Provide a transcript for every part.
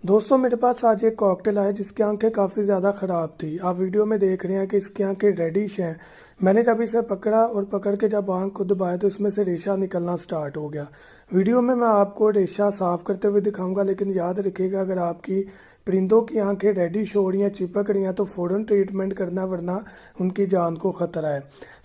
دوستوں میرے پاس آج ایک کاکٹیل آیا جس کی آنکھیں کافی زیادہ خراب تھی۔ آپ ویڈیو میں دیکھ رہے ہیں کہ اس کی آنکھیں ریڈش ہیں۔ میں نے جب اسے پکڑا اور پکڑ کے جب آنکھ کو دبایا تو اس میں سے ریشہ نکلنا سٹارٹ ہو گیا۔ ویڈیو میں آپ کو ریشہ صاف کرتے ہوئے دکھاؤں گا، لیکن یاد رکھیے گا اگر آپ کی پرندوں کی آنکھیں ریڈش ہو رہی ہیں، چپک رہی ہیں تو فوراً ٹریٹمنٹ کرنا، ورنہ ان کی جان کو خطرہ ہے۔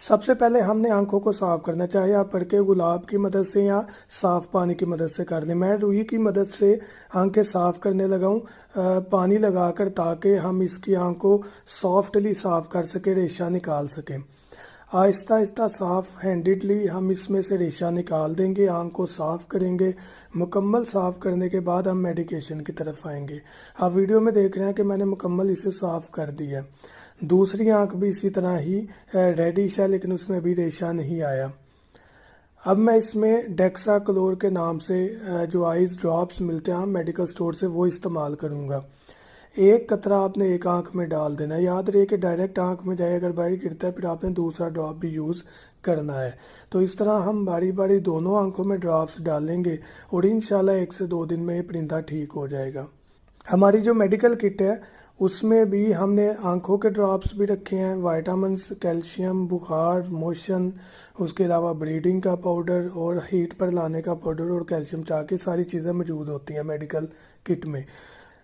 سب سے پہلے ہم نے آنکھوں کو صاف کرنا، چاہے آپ پڑھ کے گلاب کی مدد سے یا صاف پانی کی مدد سے کر لیں۔ میں روئی کی مدد سے آنکھیں صاف کرنے لگا ہوں پانی لگا کر، تاکہ ہم اس کی آنکھ کو سافٹلی صاف کر سکیں، ریشہ نکال سکیں۔ آہستہ آہستہ صاف ہینڈڈلی ہم اس میں سے ریشہ نکال دیں گے، آنکھ کو صاف کریں گے۔ مکمل صاف کرنے کے بعد ہم میڈیکیشن کی طرف آئیں گے۔ آپ ویڈیو میں دیکھ رہے ہیں کہ میں نے مکمل اسے صاف کر دی ہے۔ دوسری آنکھ بھی اسی طرح ہی ریڈش ہے، لیکن اس میں بھی ریشہ نہیں آیا۔ اب میں اس میں ڈیکسا کلور کے نام سے جو آئیز ڈراپس ملتے ہیں میڈیکل سٹور سے، وہ استعمال کروں گا۔ ایک قطرہ آپ نے ایک آنکھ میں ڈال دینا ہے۔ یاد رہے کہ ڈائریکٹ آنکھ میں جائے، اگر باہر گرتا ہے پھر آپ نے دوسرا ڈراپ بھی یوز کرنا ہے۔ تو اس طرح ہم باری باری دونوں آنکھوں میں ڈراپس ڈالیں گے اور انشاءاللہ 1 سے 2 دن میں یہ پرندہ ٹھیک ہو جائے گا۔ ہماری جو میڈیکل کٹ ہے اس میں بھی ہم نے آنکھوں کے ڈراپس بھی رکھے ہیں، وائٹامنس، کیلشیم، بخار، موشن، اس کے علاوہ بریڈنگ کا پاؤڈر اور ہیٹ پر لانے کا پاؤڈر اور کیلشیم چا کے ساری چیزیں موجود ہوتی ہیں میڈیکل کٹ میں۔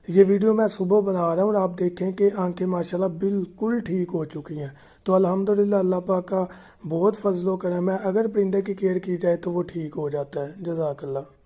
یہ ویڈیو میں صبح بنا رہا ہوں اور آپ دیکھیں کہ آنکھیں ماشاءاللہ بالکل ٹھیک ہو چکی ہیں۔ تو الحمدللہ اللہ پاک کا بہت فضل و کرم ہے، اگر پرندے کی کیئر کی جائے تو وہ ٹھیک ہو جاتا ہے۔ جزاک اللہ۔